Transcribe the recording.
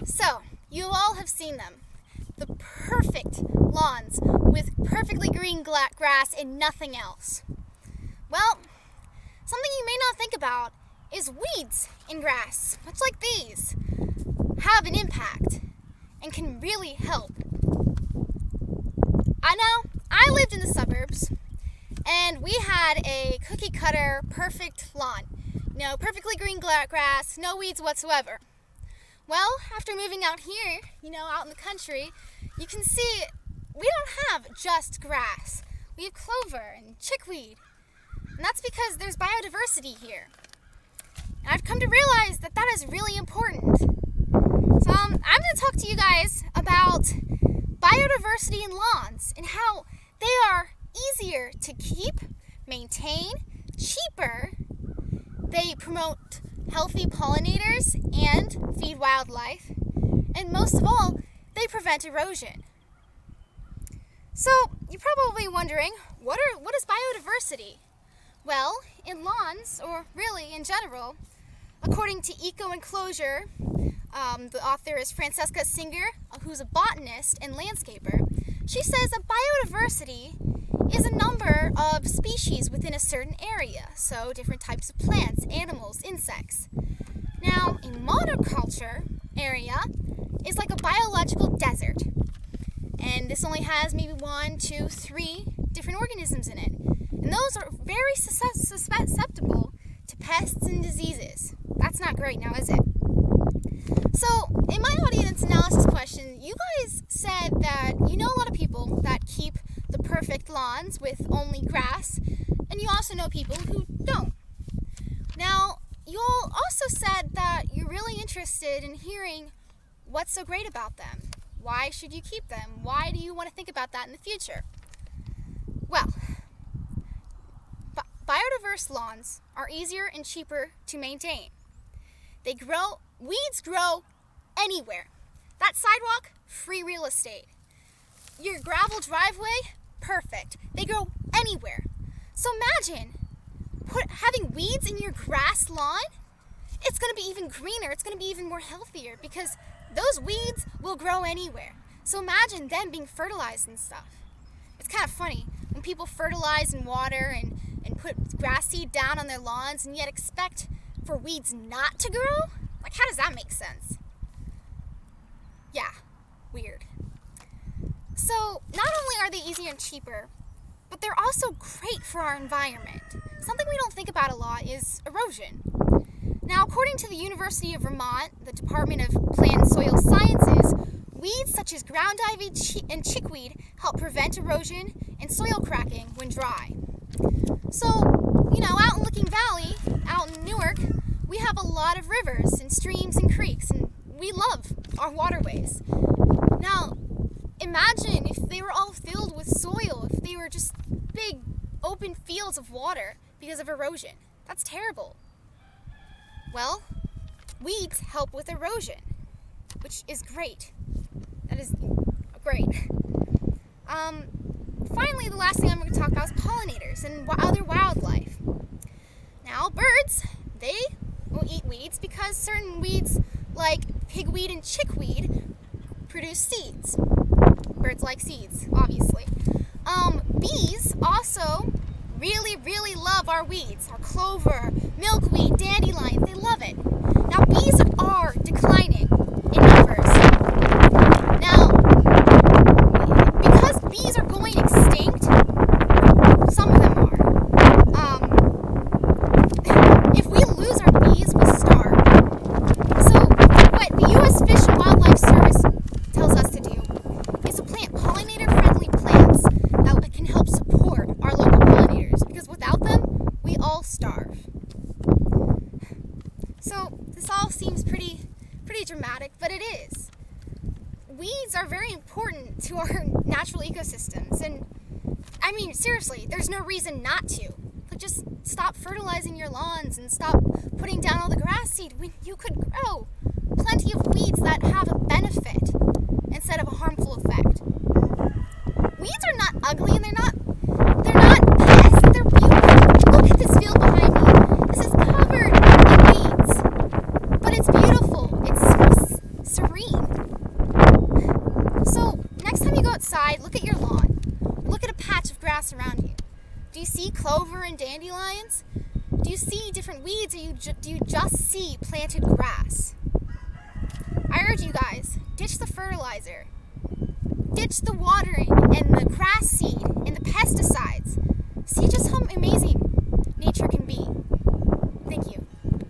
So, you all have seen them. The perfect lawns with perfectly green grass and nothing else. Well, something you may not think about is weeds in grass, much like these, have an impact and can really help. I know, I lived in the suburbs and we had a cookie cutter perfect lawn. Perfectly green grass, no weeds whatsoever. Well, after moving out here, out in the country, you can see we don't have just grass. We have clover and chickweed. And that's because there's biodiversity here. And I've come to realize that is really important. So I'm going to talk to you guys about biodiversity in lawns and how they are easier to keep, maintain, cheaper. They promote healthy pollinators and feed wildlife. And most of all, they prevent erosion. So you're probably wondering, what is biodiversity? Well, in lawns, or really in general, according to Eco-Enclosure, the author is Francesca Singer, who's a botanist and landscaper. She says that biodiversity is a number of species within a certain area, so different types of plants, animals, insects. Now, a monoculture area is like a biological desert, and this only has maybe 1, 2, 3 different organisms in it, and those are very susceptible to pests and diseases. That's not great now, is it? So, in my audience analysis question, you guys said that you know a lot of people that keep the perfect lawns with only grass, and you also know people who don't. Now, you all also said that you're really interested in hearing what's so great about them. Why should you keep them? Why do you want to think about that in the future? Well, biodiverse lawns are easier and cheaper to maintain. Weeds grow anywhere. That sidewalk, free real estate. Your gravel driveway, perfect. They grow anywhere. So imagine having weeds in your grass lawn. It's going to be even greener. It's going to be even more healthier because those weeds will grow anywhere. So imagine them being fertilized and stuff. It's kind of funny when people fertilize and water and put grass seed down on their lawns and yet expect for weeds not to grow? Like, how does that make sense? Yeah, weird. So, not only are they easier and cheaper, but they're also great for our environment. Something we don't think about a lot is erosion. Now, according to the University of Vermont, the Department of Plant and Soil Sciences, weeds such as ground ivy and chickweed help prevent erosion and soil cracking when dry. So, out in Licking Valley, out in Newark, we have a lot of rivers and streams and creeks, and we love our waterways. Now, imagine if they were all filled with soil, if they were just big, open fields of water because of erosion. That's terrible. Well, weeds help with erosion, which is great. That is great. Finally, the last thing I'm going to talk about is pollinators and other wildlife. Now, birds, they will eat weeds because certain weeds, like pigweed and chickweed, produce seeds. Birds like seeds, obviously. Bees also really, really love our weeds, our clover, milkweed, dandelions. They love it. Now, bees are declining in numbers. Now, because bees are going extinct, some of them are. If we lose our bees, we starve. So, what the U.S. Fish and Wildlife Service tells us to do is to plant pollinator-friendly plants that can help support our local pollinators, because without them, we all starve. So, this all seems pretty dramatic, but it is. Weeds are very important to our natural ecosystems, and I mean, seriously, there's no reason not to. Like, just stop fertilizing your lawns and stop putting down all the grass seed when you could grow plenty of weeds that have a benefit instead of a harmful effect. Weeds are not ugly and they're not pests, they're beautiful. Look at this field behind me. This is covered in weeds, but it's beautiful. It's serene. So next time you go outside, look at your lawn. Look at a patch of grass around you. Do you see clover and dandelions? Do you see different weeds, or do you just see planted grass? I urge you guys, ditch the fertilizer. Ditch the watering and the